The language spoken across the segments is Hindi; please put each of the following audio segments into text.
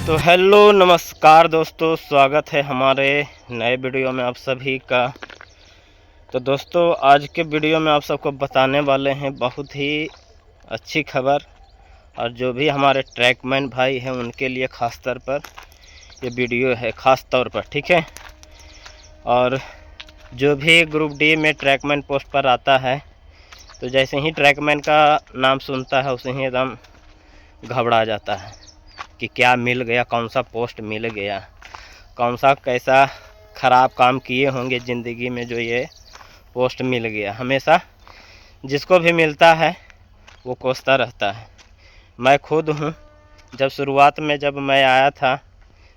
तो हेलो नमस्कार दोस्तों, स्वागत है हमारे नए वीडियो में आप सभी का। तो दोस्तों आज के वीडियो में आप सबको बताने वाले हैं बहुत ही अच्छी खबर, और जो भी हमारे ट्रैकमैन भाई हैं उनके लिए ख़ास तौर पर ये वीडियो है, ख़ास तौर पर, ठीक है। और जो भी ग्रुप डी में ट्रैकमैन पोस्ट पर आता है तो जैसे ही ट्रैकमैन का नाम सुनता है उसे ही एकदम घबरा जाता है कि क्या मिल गया, कौन सा पोस्ट मिल गया, कौन सा कैसा ख़राब काम किए होंगे ज़िंदगी में जो ये पोस्ट मिल गया। हमेशा जिसको भी मिलता है वो कोसता रहता है। मैं खुद हूँ, जब शुरुआत में जब मैं आया था,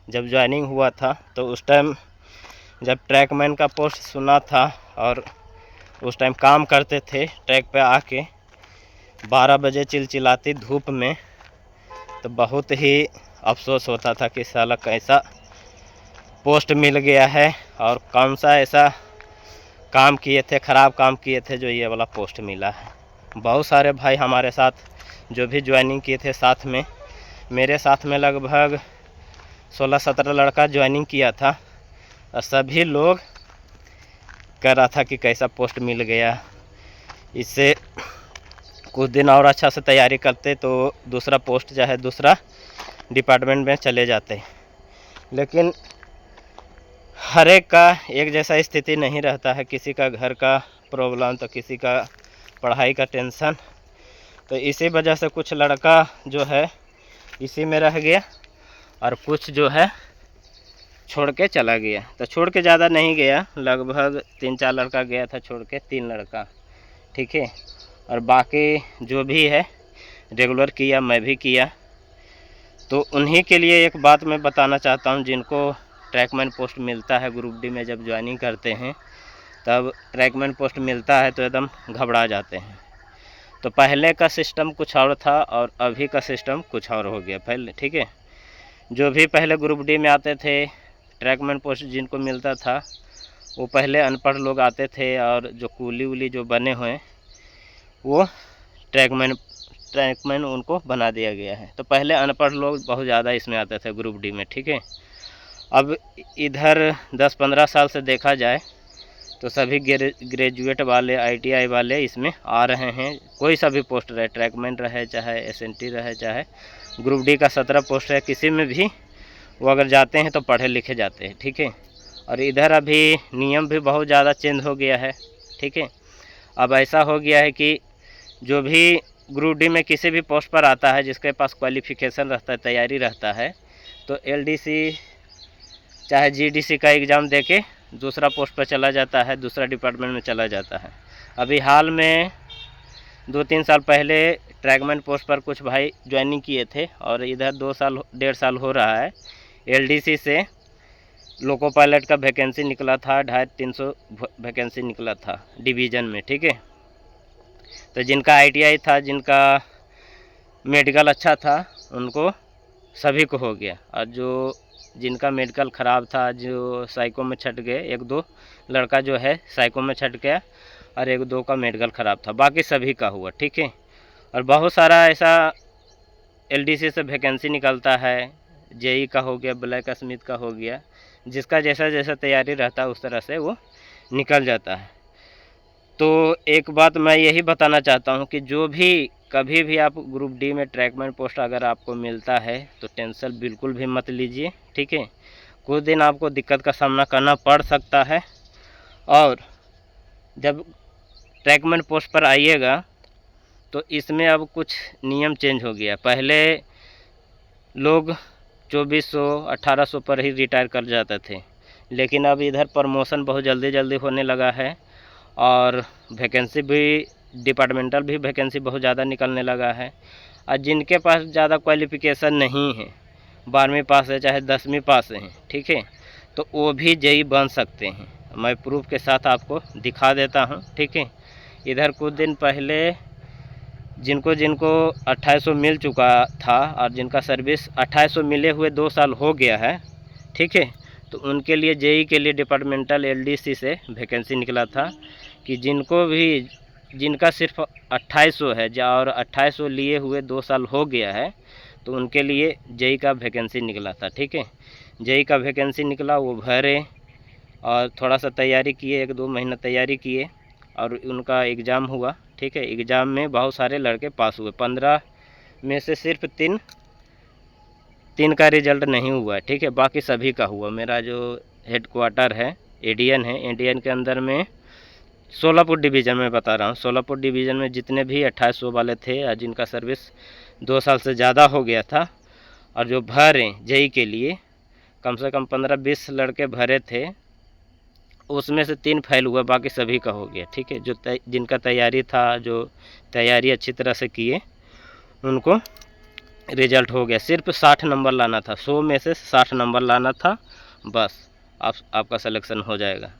जब ज्वाइनिंग हुआ था, तो उस टाइम जब ट्रैकमैन का पोस्ट सुना था और उस टाइम काम करते थे ट्रैक पे आके 12 बजे चिलचिलाती धूप में, तो बहुत ही अफसोस होता था कि साला कैसा पोस्ट मिल गया है और कौन सा ऐसा काम किए थे, ख़राब काम किए थे जो ये वाला पोस्ट मिला है। बहुत सारे भाई हमारे साथ जो भी ज्वाइनिंग किए थे साथ में, मेरे साथ में लगभग 16-17 लड़का ज्वाइनिंग किया था, और सभी लोग कह रहा था कि कैसा पोस्ट मिल गया। इससे कुछ दिन और अच्छा से तैयारी करते तो दूसरा पोस्ट चाहे दूसरा डिपार्टमेंट में चले जाते। लेकिन हर एक का एक जैसा स्थिति नहीं रहता है, किसी का घर का प्रॉब्लम तो किसी का पढ़ाई का टेंशन, तो इसी वजह से कुछ लड़का जो है इसी में रह गया और कुछ जो है छोड़ के चला गया। तो छोड़ के ज़्यादा नहीं गया, लगभग 3-4 लड़का गया था छोड़ के, 3 लड़का, ठीक है। और बाकी जो भी है रेगुलर किया, मैं भी किया। तो उन्हीं के लिए एक बात मैं बताना चाहता हूँ, जिनको ट्रैकमैन पोस्ट मिलता है ग्रुप डी में, जब ज्वाइनिंग करते हैं तब ट्रैकमैन पोस्ट मिलता है तो एकदम घबरा जाते हैं। तो पहले का सिस्टम कुछ और था और अभी का सिस्टम कुछ और हो गया पहले, ठीक है। जो भी पहले ग्रुप डी में आते थे ट्रैकमैन पोस्ट जिनको मिलता था, वो पहले अनपढ़ लोग आते थे, और जो कूली वूली जो बने हुए वो ट्रैकमैन उनको बना दिया गया है। तो पहले अनपढ़ लोग बहुत ज़्यादा इसमें आते थे ग्रुप डी में, ठीक है। अब इधर 10-15 साल से देखा जाए तो सभी ग्रेजुएट वाले, आईटीआई वाले इसमें आ रहे हैं। कोई सा भी पोस्ट रहे, ट्रैकमैन रहे चाहे एसएनटी रहे चाहे ग्रुप डी का 17 पोस्ट है, किसी में भी वो अगर जाते हैं तो पढ़े लिखे जाते हैं, ठीक है। और इधर अभी नियम भी बहुत ज़्यादा चेंज हो गया है, ठीक है। अब ऐसा हो गया है कि जो भी ग्रुप डी में किसी भी पोस्ट पर आता है जिसके पास क्वालिफ़िकेशन रहता है, तैयारी रहता है, तो एलडीसी चाहे जीडीसी का एग्ज़ाम देके दूसरा पोस्ट पर चला जाता है, दूसरा डिपार्टमेंट में चला जाता है। अभी हाल में 2-3 साल पहले ट्रैकमैन पोस्ट पर कुछ भाई ज्वाइनिंग किए थे, और इधर 2-1.5 साल हो रहा है एलडीसी से लोको पायलट का वैकेंसी निकला था, 250-300 वैकेंसी निकला था डिवीज़न में, ठीक है। तो जिनका आईटीआई था, जिनका मेडिकल अच्छा था, उनको सभी को हो गया, और जो जिनका मेडिकल ख़राब था, जो साइको में छट गए, 1-2 लड़का जो है साइको में छट गया, और 1-2 का मेडिकल ख़राब था, बाकी सभी का हुआ, ठीक है। और बहुत सारा ऐसा एलडीसी से वैकेंसी निकलता है, जेई का हो गया, ब्लैक स्मिथ का हो गया, जिसका जैसा जैसा तैयारी रहता है उस तरह से वो निकल जाता है। तो एक बात मैं यही बताना चाहता हूँ कि जो भी कभी भी आप ग्रुप डी में ट्रैकमैन पोस्ट अगर आपको मिलता है तो टेंशन बिल्कुल भी मत लीजिए, ठीक है। कुछ दिन आपको दिक्कत का सामना करना पड़ सकता है, और जब ट्रैकमैन पोस्ट पर आइएगा तो इसमें अब कुछ नियम चेंज हो गया। पहले लोग 2400-1800 पर ही रिटायर कर जाते थे, लेकिन अब इधर प्रमोशन बहुत जल्दी जल्दी होने लगा है, और वैकेंसी भी डिपार्टमेंटल भी वैकेंसी बहुत ज़्यादा निकलने लगा है। और जिनके पास ज़्यादा क्वालिफ़िकेशन नहीं है, 12वीं पास है चाहे 10वीं पास है, ठीक है, तो वो भी जेई बन सकते हैं। मैं प्रूफ के साथ आपको दिखा देता हूँ, ठीक है। इधर कुछ दिन पहले जिनको 2800 मिल चुका था, और जिनका सर्विस 2800 मिले हुए 2 साल हो गया है, ठीक है, तो उनके लिए जेई के लिए डिपार्टमेंटल एलडीसी से वैकेंसी निकला था कि जिनका सिर्फ 2800 है और 2800 लिए हुए 2 साल हो गया है, तो उनके लिए जेई का वैकेंसी निकला था, ठीक है। जेई का वैकेंसी निकला, वो भरे और थोड़ा सा तैयारी किए, 1-2 महीना तैयारी किए और उनका एग्ज़ाम हुआ, ठीक है। एग्ज़ाम में बहुत सारे लड़के पास हुए, 15 में से सिर्फ 3 का रिज़ल्ट नहीं हुआ है, ठीक है। बाकी सभी का हुआ। मेरा जो हेडक्वार्टर है एडीएन है, एडीएन के अंदर में सोलापुर डिवीज़न में बता रहा हूँ, सोलापुर डिवीज़न में जितने भी 2800 वाले थे जिनका सर्विस 2 साल से ज़्यादा हो गया था और जो भरे जेई के लिए कम से कम 15-20 लड़के भरे थे, उसमें से 3 फेल हुआ, बाकी सभी का हो गया, ठीक है। जो जिनका तैयारी था, जो तैयारी अच्छी तरह से किए, उनको रिज़ल्ट हो गया। सिर्फ 60 नंबर लाना था, 100 में से 60 नंबर लाना था, बस आपका सिलेक्शन हो जाएगा।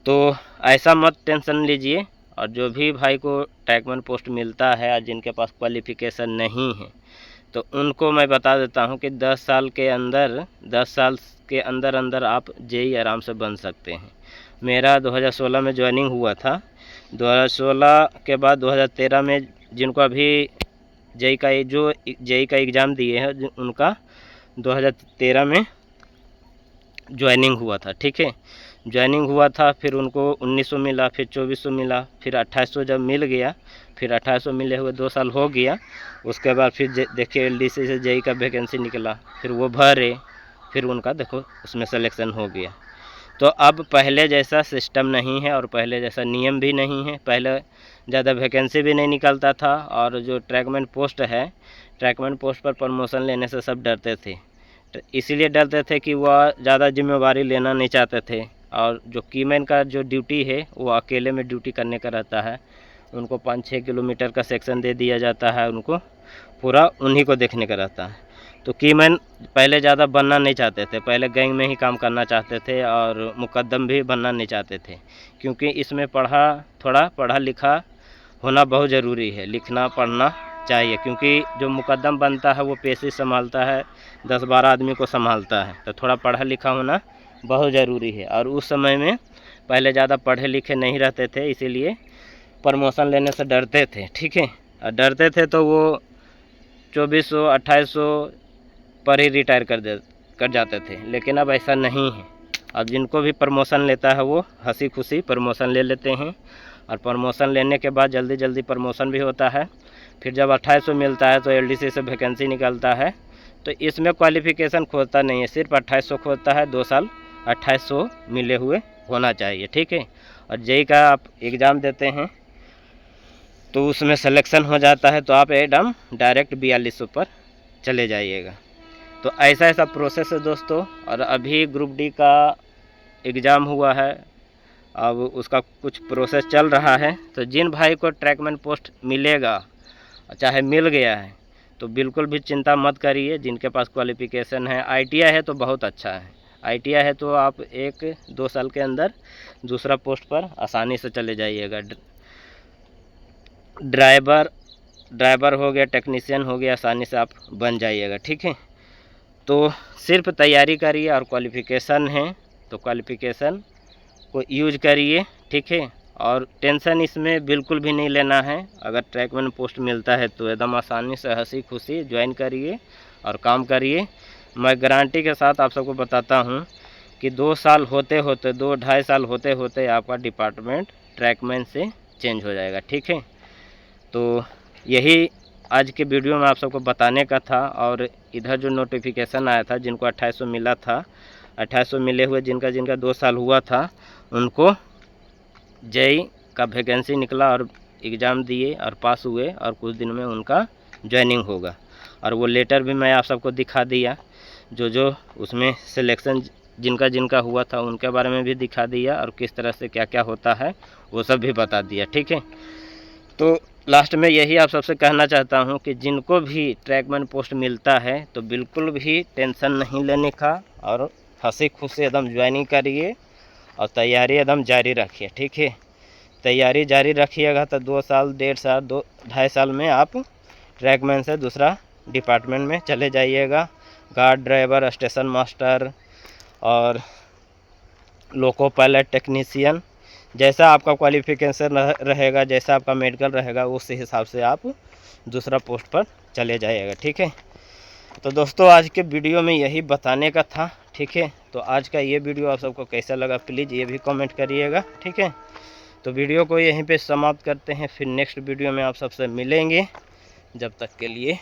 तो ऐसा मत टेंशन लीजिए। और जो भी भाई को ट्रैकमैन पोस्ट मिलता है और जिनके पास क्वालिफ़िकेशन नहीं है, तो उनको मैं बता देता हूं कि 10 साल के अंदर आप जेई आराम से बन सकते हैं। मेरा 2016 में ज्वाइनिंग हुआ था। 2016 के बाद 2013 में जिनको अभी जेई का एग्ज़ाम दिए हैं, उनका 2013 में ज्वाइनिंग हुआ था, ठीक है। ज्वाइनिंग हुआ था, फिर उनको 1900 मिला, फिर 2400 मिला, फिर 2800 जब मिल गया, फिर 2800 मिले हुए 2 साल हो गया। उसके बाद फिर देखिए एलडीसी से जेई का वैकेंसी निकला, फिर वो भरे, फिर उनका देखो उसमें सिलेक्शन हो गया। तो अब पहले जैसा सिस्टम नहीं है और पहले जैसा नियम भी नहीं है। पहले ज़्यादा वैकेंसी भी नहीं निकलता था और जो ट्रैकमैन पोस्ट है, ट्रैकमैन पोस्ट पर प्रमोशन लेने से सब डरते थे। इसीलिए डरते थे कि वह ज़्यादा जिम्मेवारी लेना नहीं चाहते थे। और जो कीमैन का जो ड्यूटी है, वो अकेले में ड्यूटी करने का रहता है। उनको 5-6 किलोमीटर का सेक्शन दे दिया जाता है, उनको पूरा उन्हीं को देखने का रहता है। तो कीमैन पहले ज़्यादा बनना नहीं चाहते थे, पहले गैंग में ही काम करना चाहते थे और मुकद्दम भी बनना नहीं चाहते थे, क्योंकि इसमें थोड़ा पढ़ा लिखा होना बहुत ज़रूरी है, लिखना पढ़ना चाहिए। क्योंकि जो मुकद्दम बनता है वो पेशी संभालता है, 10-12 आदमी को संभालता है, तो थोड़ा पढ़ा लिखा होना बहुत ज़रूरी है। और उस समय में पहले ज़्यादा पढ़े लिखे नहीं रहते थे, इसीलिए प्रमोशन लेने से डरते थे, ठीक है। और डरते थे तो वो 2400-2800 पर ही रिटायर कर जाते थे। लेकिन अब ऐसा नहीं है। अब जिनको भी प्रमोशन लेता है वो हंसी खुशी प्रमोशन ले लेते हैं और प्रमोशन लेने के बाद जल्दी प्रमोशन भी होता है। फिर जब 2800 मिलता है तो एलडीसी से वैकेंसी निकलता है, तो इसमें क्वालिफ़िकेशन खोजता नहीं है, सिर्फ 2800 खोजता है। 2 साल 2800 मिले हुए होना चाहिए, ठीक है। और जेई का आप एग्ज़ाम देते हैं तो उसमें सिलेक्शन हो जाता है, तो आप एकदम डायरेक्ट 4200 पर चले जाइएगा। तो ऐसा प्रोसेस है दोस्तों। और अभी ग्रुप डी का एग्ज़ाम हुआ है, अब उसका कुछ प्रोसेस चल रहा है। तो जिन भाई को ट्रैकमैन पोस्ट मिलेगा, चाहे मिल गया है, तो बिल्कुल भी चिंता मत करिए। जिनके पास क्वालिफ़िकेशन है, आईटीआई है तो बहुत अच्छा है। आईटीआई है तो आप 1-2 साल के अंदर दूसरा पोस्ट पर आसानी से चले जाइएगा। ड्राइवर हो गया, टेक्नीशियन हो गया, आसानी से आप बन जाइएगा, ठीक है। तो सिर्फ तैयारी करिए और क्वालिफ़िकेशन है तो क्वालिफ़िकेशन को यूज करिए, ठीक है। और टेंशन इसमें बिल्कुल भी नहीं लेना है। अगर ट्रैकमैन पोस्ट मिलता है तो एकदम आसानी से हंसी खुशी ज्वाइन करिए और काम करिए। मैं गारंटी के साथ आप सबको बताता हूं कि 2 साल होते होते 2-2.5 साल होते होते आपका डिपार्टमेंट ट्रैकमैन से चेंज हो जाएगा, ठीक है। तो यही आज के वीडियो में आप सबको बताने का था। और इधर जो नोटिफिकेशन आया था, जिनको 2800 मिला था, 2800 मिले हुए जिनका 2 साल हुआ था, उनको जेई का वैकेंसी निकला और एग्ज़ाम दिए और पास हुए और कुछ दिन में उनका ज्वाइनिंग होगा। और वो लेटर भी मैं आप सबको दिखा दिया, जो उसमें सिलेक्शन जिनका हुआ था उनके बारे में भी दिखा दिया और किस तरह से क्या क्या होता है वो सब भी बता दिया, ठीक है। तो लास्ट में यही आप सबसे कहना चाहता हूं कि जिनको भी ट्रैकमैन पोस्ट मिलता है तो बिल्कुल भी टेंशन नहीं लेने का और हंसी खुशी एकदम ज्वाइनिंग करिए और तैयारी एकदम जारी रखिए, ठीक है। तैयारी जारी रखिएगा तो 2 साल 1.5 साल 2-2.5 साल में आप ट्रैकमैन से दूसरा डिपार्टमेंट में चले जाइएगा। गार्ड ड्राइवर, स्टेशन मास्टर और लोको पायलट टेक्नीशियन, जैसा आपका क्वालिफ़िकेशन रहेगा, जैसा आपका मेडिकल रहेगा, उस हिसाब से आप दूसरा पोस्ट पर चले जाइएगा, ठीक है। तो दोस्तों आज के वीडियो में यही बताने का था, ठीक है। तो आज का ये वीडियो आप सबको कैसा लगा प्लीज़ ये भी कमेंट करिएगा, ठीक है। तो वीडियो को यहीं पे समाप्त करते हैं, फिर नेक्स्ट वीडियो में आप सबसे मिलेंगे। जब तक के लिए